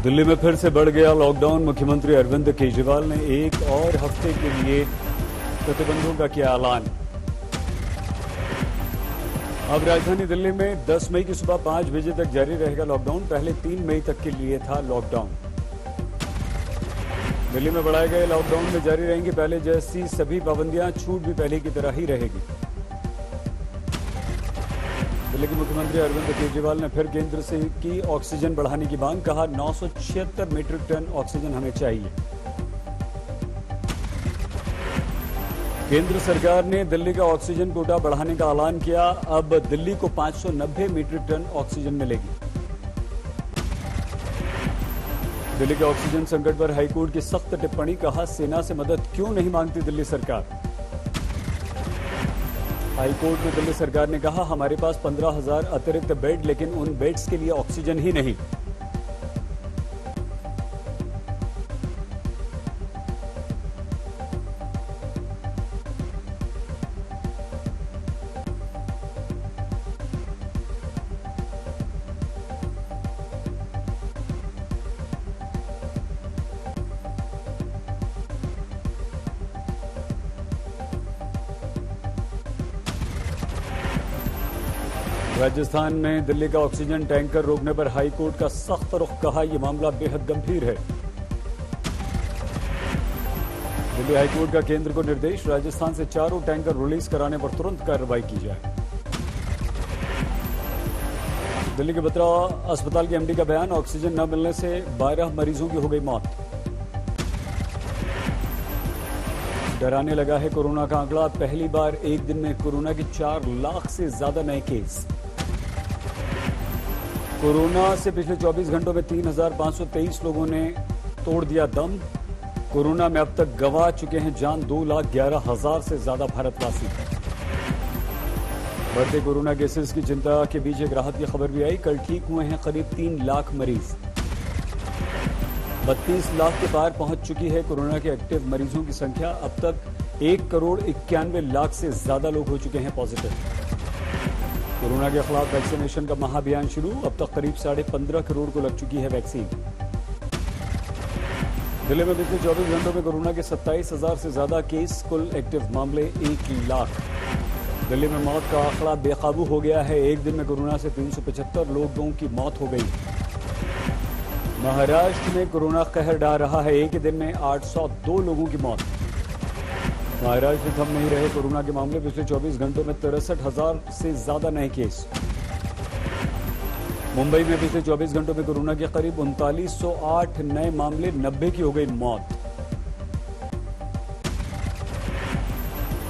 दिल्ली में फिर से बढ़ गया लॉकडाउन। मुख्यमंत्री अरविंद केजरीवाल ने एक और हफ्ते के लिए प्रतिबंधों का किया ऐलान। अब राजधानी दिल्ली में 10 मई की सुबह 5 बजे तक जारी रहेगा लॉकडाउन। पहले 3 मई तक के लिए था लॉकडाउन। दिल्ली में बढ़ाए गए लॉकडाउन में जारी रहेंगी पहले जैसी सभी पाबंदियां। छूट भी पहले की तरह ही रहेगी। दिल्ली के मुख्यमंत्री अरविंद केजरीवाल ने फिर केंद्र से की ऑक्सीजन बढ़ाने की मांग। कहा 976 मीट्रिक टन ऑक्सीजन हमें चाहिए। केंद्र सरकार ने दिल्ली का ऑक्सीजन कोटा बढ़ाने का ऐलान किया। अब दिल्ली को 590 मीट्रिक टन ऑक्सीजन मिलेगी। दिल्ली के ऑक्सीजन संकट पर हाईकोर्ट की सख्त टिप्पणी। कहा सेना से मदद क्यों नहीं मांगती दिल्ली सरकार। हाईकोर्ट में दिल्ली सरकार ने कहा हमारे पास 15,000 अतिरिक्त बेड, लेकिन उन बेड्स के लिए ऑक्सीजन ही नहीं। राजस्थान में दिल्ली का ऑक्सीजन टैंकर रोकने पर हाईकोर्ट का सख्त रुख। कहा यह मामला बेहद गंभीर है। दिल्ली हाईकोर्ट का केंद्र को निर्देश। राजस्थान से चारों टैंकर रिलीज कराने पर तुरंत कार्रवाई की जाए। दिल्ली के बत्रा अस्पताल के एमडी का बयान। ऑक्सीजन न मिलने से 12 मरीजों की हो गई मौत। डराने लगा है कोरोना का आंकड़ा। पहली बार एक दिन में कोरोना के 4 लाख से ज्यादा नए केस। कोरोना से पिछले 24 घंटों में 3,523 लोगों ने तोड़ दिया दम। कोरोना में अब तक गंवा चुके हैं जान 2,11,000 से ज्यादा भारतवासी। बढ़ते कोरोना केसेस की चिंता के बीच एक राहत की खबर भी आई। कल ठीक हुए हैं करीब 3 लाख मरीज। 32 लाख के पार पहुंच चुकी है कोरोना के एक्टिव मरीजों की संख्या। अब तक 1,91,00,000 से ज्यादा लोग हो चुके हैं पॉजिटिव। कोरोना के खिलाफ वैक्सीनेशन का महाअभियान शुरू। अब तक करीब 15.5 करोड़ को लग चुकी है वैक्सीन। दिल्ली में पिछले 24 घंटों में कोरोना के 27,000 से ज्यादा केस। कुल एक्टिव मामले 1 लाख। दिल्ली में मौत का आंकड़ा बेकाबू हो गया है। एक दिन में कोरोना से 375 लोगों की मौत हो गई। महाराष्ट्र में कोरोना कहर ढा रहा है। एक दिन में 802 लोगों की मौत। महाराष्ट्र में थम नहीं रहे कोरोना के मामले। पिछले 24 घंटों में 63,000 से ज्यादा नए केस। मुंबई में पिछले 24 घंटों में कोरोना के करीब 3908 नए मामले। 90 की हो गई मौत।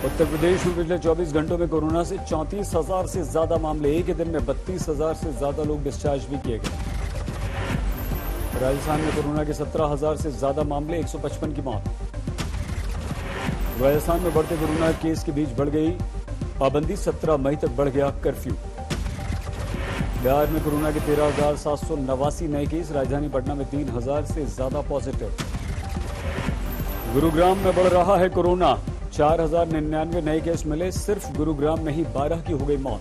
उत्तर प्रदेश में पिछले 24 घंटों में कोरोना से 34,000 से ज्यादा मामले। एक दिन में 32,000 से ज्यादा लोग डिस्चार्ज भी किए गए। राजस्थान में कोरोना के 17,000 से ज्यादा मामले। 155 की मौत। राजस्थान में बढ़ते कोरोना केस के बीच बढ़ गई पाबंदी। 17 मई तक बढ़ गया कर्फ्यू। बिहार में कोरोना के 13,789 नए केस। राजधानी पटना में 3,000 से ज्यादा पॉजिटिव। गुरुग्राम में बढ़ रहा है कोरोना। 4,099 नए केस मिले। सिर्फ गुरुग्राम में ही 12 की हो गई मौत।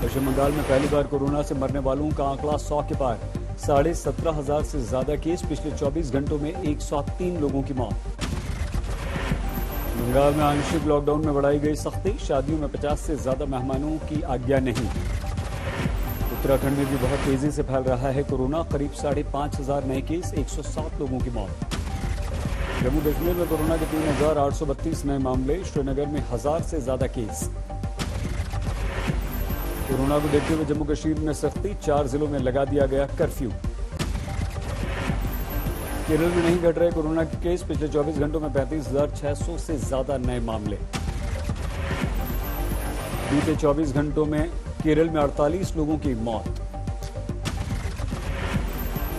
पश्चिम बंगाल में पहली बार कोरोना से मरने वालों का आंकड़ा 100 के पार। 17,500 से ज्यादा केस। पिछले 24 घंटों में 103 लोगों की मौत। बंगाल में आंशिक लॉकडाउन में बढ़ाई गई सख्ती। शादियों में 50 से ज्यादा मेहमानों की आज्ञा नहीं। उत्तराखंड में भी बहुत तेजी से फैल रहा है कोरोना। करीब 5,500 नए केस। 107 लोगों की मौत। जम्मू कश्मीर में कोरोना के 3,832 नए मामले। श्रीनगर में 1,000 से ज्यादा केस। कोरोना को देखते हुए जम्मू कश्मीर में सख्ती। 4 जिलों में लगा दिया गया कर्फ्यू। केरल में नहीं घट रहे कोरोना के केस। पिछले 24 घंटों में 35,600 से ज्यादा नए मामले। बीते 24 घंटों में केरल में 48 लोगों की मौत।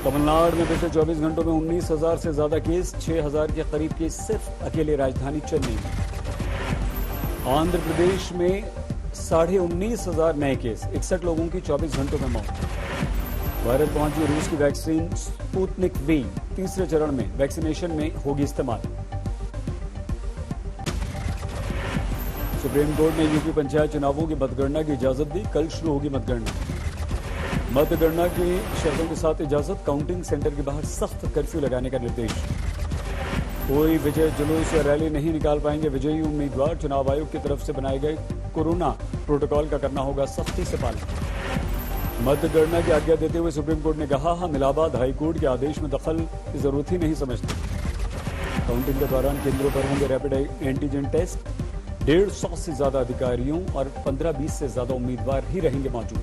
तमिलनाडु में पिछले 24 घंटों में 19,000 से ज्यादा केस। 6,000 के करीब केस सिर्फ अकेले राजधानी चेन्नई में। आंध्र प्रदेश में 19,500 नए केस। 61 लोगों की 24 घंटों में मौत। भारत पहुंची रूस की वैक्सीन स्पुतनिक वी। तीसरे चरण में वैक्सीनेशन में होगी इस्तेमाल। सुप्रीम कोर्ट ने यूपी पंचायत चुनावों की मतगणना की इजाजत दी। कल शुरू होगी मतगणना। मतगणना की शर्तों के साथ इजाजत, काउंटिंग सेंटर के बाहर सख्त कर्फ्यू लगाने का निर्देश। कोई विजय जुलूस या रैली नहीं निकाल पाएंगे विजयी उम्मीदवार। चुनाव आयोग की तरफ से बनाए गए कोरोना प्रोटोकॉल का करना होगा सख्ती से पालन। मतगणना की आज्ञा देते हुए सुप्रीम कोर्ट ने कहा, हम इलाहाबाद हाई कोर्ट के आदेश में दखल की जरूरत ही नहीं समझते। काउंटिंग के दौरान केंद्रों पर होंगे रैपिड एंटीजन टेस्ट। 150 से ज्यादा अधिकारियों और 15-20 से ज्यादा उम्मीदवार ही रहेंगे मौजूद।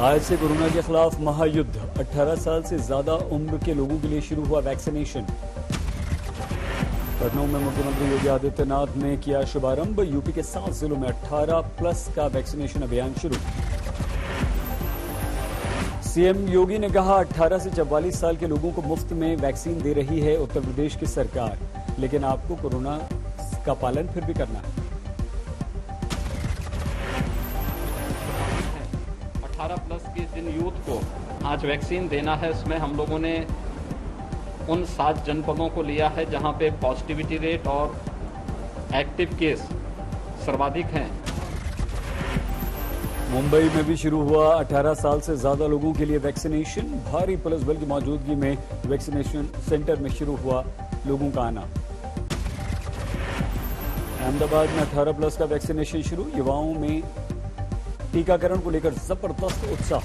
आज से कोरोना के खिलाफ महायुद्ध। 18 साल से ज्यादा उम्र के लोगों के लिए शुरू हुआ वैक्सीनेशन। लखनऊ में मुख्यमंत्री योगी आदित्यनाथ ने किया शुभारंभ। यूपी के 7 जिलों में 18+ का वैक्सीनेशन अभियान शुरू। सीएम योगी ने कहा, 18 से 44 साल के लोगों को मुफ्त में वैक्सीन दे रही है उत्तर प्रदेश की सरकार, लेकिन आपको कोरोना का पालन फिर भी करना है। 18+ की जिन यूथ को आज वैक्सीन देना है, उसमें हम लोगों ने उन 7 जनपदों को लिया है जहां पे पॉजिटिविटी रेट और एक्टिव केस सर्वाधिक हैं। मुंबई में भी शुरू हुआ 18 साल से ज्यादा लोगों के लिए वैक्सीनेशन। भारी पुलिस बल की मौजूदगी में वैक्सीनेशन सेंटर में शुरू हुआ लोगों का आना। अहमदाबाद में 18+ का वैक्सीनेशन शुरू। युवाओं में टीकाकरण को लेकर जबरदस्त उत्साह।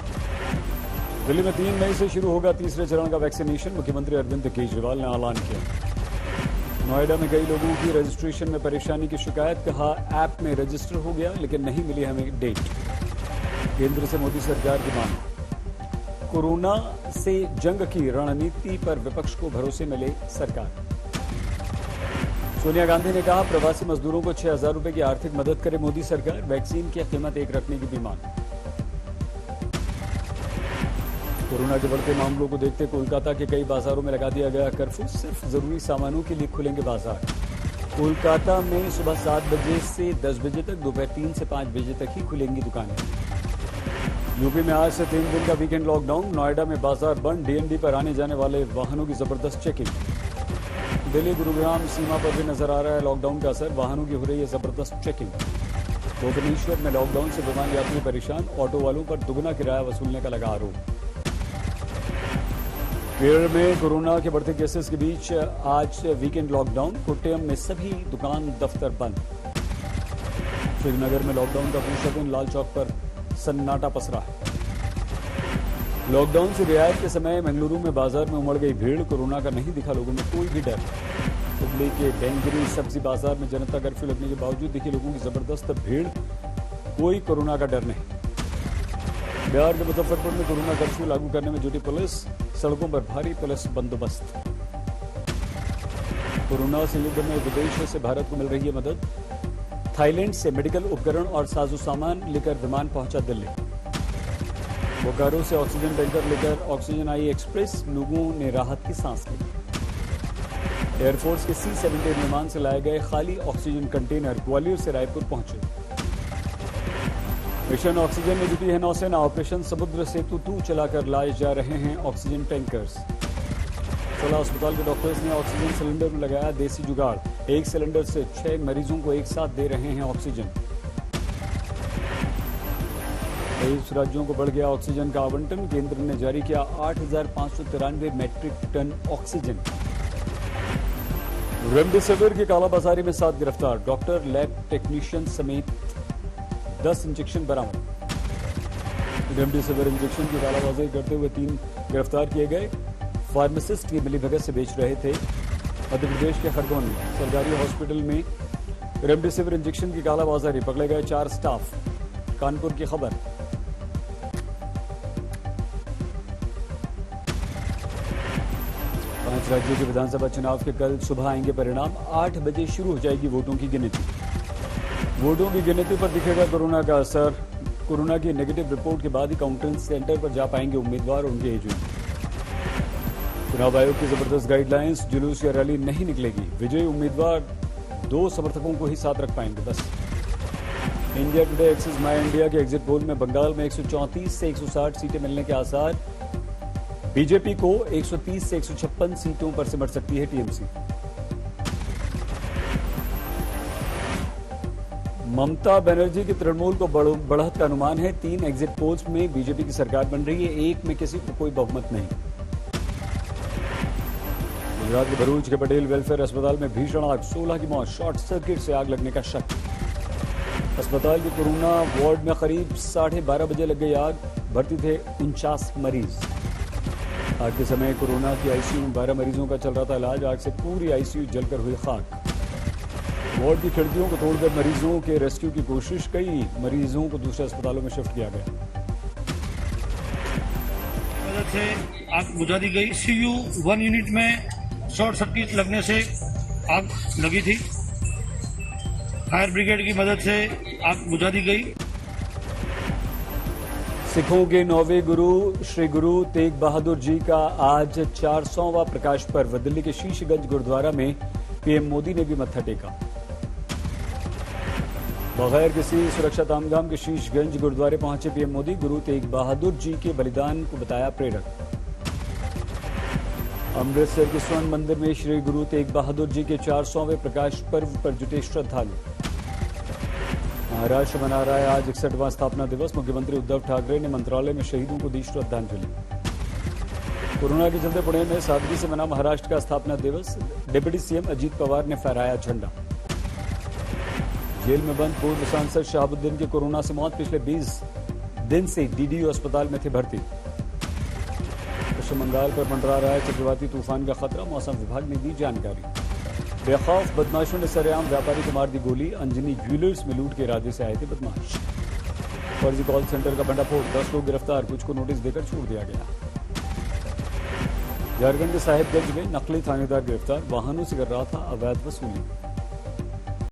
दिल्ली में 3 मई से शुरू होगा तीसरे चरण का वैक्सीनेशन। मुख्यमंत्री अरविंद केजरीवाल ने ऐलान किया। नोएडा में कई लोगों की रजिस्ट्रेशन में परेशानी की शिकायत। कहा, ऐप में रजिस्टर हो गया लेकिन नहीं मिली हमें डेट। केंद्र से मोदी सरकार की मांग। कोरोना से जंग की रणनीति पर विपक्ष को भरोसे में ले सरकार। सोनिया गांधी ने कहा, प्रवासी मजदूरों को 6,000 रुपए की आर्थिक मदद करे मोदी सरकार। वैक्सीन की कीमत 1 रखने की भी मांग। कोरोना के बढ़ते मामलों को देखते कोलकाता के कई बाजारों में लगा दिया गया कर्फ्यू। सिर्फ जरूरी सामानों के लिए खुलेंगे बाजार। कोलकाता में सुबह 7 बजे से 10 बजे तक, दोपहर 3 से 5 बजे तक ही खुलेंगी दुकानें। यूपी में आज से 3 दिन का वीकेंड लॉकडाउन। नोएडा में बाजार बंद। डीएनडी पर आने जाने वाले वाहनों की जबरदस्त चेकिंग। दिल्ली गुरुग्राम सीमा पर भी नजर आ रहा है लॉकडाउन का असर। वाहनों की हो रही है जबरदस्त चेकिंग। भुवनेश्वर में लॉकडाउन से विमान यात्री परेशान। ऑटो वालों पर दुगना किराया वसूलने का लगा आरोप। केरल में कोरोना के बढ़ते केसेस के बीच आज वीकेंड लॉकडाउन। कोट्टयम में सभी दुकान दफ्तर बंद। श्रीनगर में लॉकडाउन का दूसरा दिन। लाल चौक पर सन्नाटा पसरा है। लॉकडाउन से रियायत के समय मंगलुरु में बाजार में उमड़ गई भीड़। कोरोना का नहीं दिखा लोगों में कोई भी डर। हुबली के बेंगरी सब्जी बाजार में जनता कर्फ्यू लगने के बावजूद दिखी लोगों की जबरदस्त भीड़। कोई कोरोना का डर नहीं। बिहार के मुजफ्फरपुर में कोरोना कर्फ्यू लागू करने में जुटी पुलिस। सड़कों पर भारी पुलिस बंदोबस्त। कोरोना से युद्ध में विदेशों से भारत को मिल रही है मदद। थाईलैंड से मेडिकल उपकरण और साजो सामान लेकर विमान पहुंचा दिल्ली। बोकारो से ऑक्सीजन टैंकर लेकर ऑक्सीजन आई एक्सप्रेस। लोगों ने राहत की सांस ली। एयरफोर्स के C-17 विमान से लाए गए खाली ऑक्सीजन कंटेनर ग्वालियर से रायपुर पहुंचे। मिशन ऑक्सीजन में जुटी है नौसेना। ऑपरेशन समुद्र सेतु 2 चलाकर लाए जा रहे हैं ऑक्सीजन टैंकर्स। जिला अस्पताल के डॉक्टर्स ने ऑक्सीजन सिलेंडर में लगाया देसी जुगाड़। 1 सिलेंडर से 6 मरीजों को एक साथ दे रहे हैं ऑक्सीजन। 23 राज्यों को बढ़ गया ऑक्सीजन का आवंटन। केंद्र ने जारी किया 8,593 मैट्रिक टन ऑक्सीजन। रेमडेसिविर की कालाबाजारी में 7 गिरफ्तार। डॉक्टर, लैब टेक्नीशियन समेत 10 इंजेक्शन बरामद। रेमडेसिविर इंजेक्शन की कालाबाजारी करते हुए 3 गिरफ्तार किए गए। फार्मासिस्ट की मिलीभगत से बेच रहे थे। मध्य प्रदेश के खरगोन में सरकारी हॉस्पिटल में रेमडेसिविर इंजेक्शन की कालाबाजारी। पकड़े गए 4 स्टाफ। कानपुर की खबर। पांच राज्यों के विधानसभा चुनाव के कल सुबह आएंगे परिणाम। 8 बजे शुरू हो जाएगी वोटों की गिनती। वोटों की गिनती पर दिखेगा कोरोना का असर। कोरोना की नेगेटिव रिपोर्ट के बाद ही काउंटिंग सेंटर पर जा पाएंगे उम्मीदवार और उनके एजेंट। चुनाव आयोग की जबरदस्त गाइडलाइंस। जुलूस या रैली नहीं निकलेगी। विजयी उम्मीदवार 2 समर्थकों को ही साथ रख पाएंगे बस। इंडिया टुडे एक्सिस माई इंडिया के एग्जिट पोल में बंगाल में 134 से 160 सीटें मिलने के आसार। बीजेपी को 130 से 156 सीटों पर सिमट सकती है टीएमसी। ममता बनर्जी की तृणमूल को बढ़त का अनुमान है। 3 एग्जिट पोल्स में बीजेपी की सरकार बन रही है, एक में किसी को कोई बहुमत नहीं। गुजरात के भरूच के पटेल वेलफेयर अस्पताल में भीषण आग, 16 की मौत, शॉर्ट सर्किट से आग लगने का शक। अस्पताल के कोरोना वार्ड में करीब 12:30 बजे लग गई आग, भर्ती थे 49 मरीज। आग के समय कोरोना की आईसीयू में 12 मरीजों का चल रहा था इलाज। आग से पूरी आईसीयू जलकर हुई खाक। वार्ड की खिड़कियों को तोड़कर मरीजों के रेस्क्यू की कोशिश, कई मरीजों को दूसरे अस्पतालों में शिफ्ट किया गया। मदद से आग बुझा दी गई। सीयू 1 यूनिट में शॉर्ट सर्किट लगने से आग लगी थी। फायर ब्रिगेड की मदद से आग बुझा दी गई। सिखों के 9वें गुरु श्री गुरु तेग बहादुर जी का आज 400वां प्रकाश पर्व। दिल्ली के शीशगंज गुरुद्वारा में पीएम मोदी ने भी मत्था टेका। बगैर किसी सुरक्षा तामझाम के शीशगंज गुरुद्वारे पहुंचे पीएम मोदी। गुरु तेग बहादुर जी के बलिदान को बताया प्रेरक। अमृतसर के स्वर्ण मंदिर में श्री गुरु तेग बहादुर जी के 400वें प्रकाश पर्व पर जुटे श्रद्धालु। महाराष्ट्र मना रहा है आज 61वां स्थापना दिवस। मुख्यमंत्री उद्धव ठाकरे ने मंत्रालय में शहीदों को दी श्रद्धांजलि। कोरोना के चलते पुणे में सादगी से मना महाराष्ट्र का स्थापना दिवस। डिप्टी सीएम अजीत पवार ने फहराया झंडा। जेल में बंद पूर्व सांसद शहाबुद्दीन की कोरोना से मौत, पिछले 20 दिन से डीडीयू अस्पताल में थे भर्ती। पश्चिम बंगाल पर मंडरा रहा है चक्रवाती तूफान का खतरा, मौसम विभाग ने दी जानकारी। बेखौफ बदमाशों ने सरेआम व्यापारी को मार दी गोली। अंजनी ज्वेलर्स में लूट के इरादे से आए थे बदमाश। फर्जी कॉल सेंटर का भंडाफोड़, 10 लोग गिरफ्तार, कुछ को नोटिस देकर छोड़ दिया गया। झारखंड के साहिबगंज में नकली थानेदार गिरफ्तार, वाहनों से कर रहा था अवैध वसूली।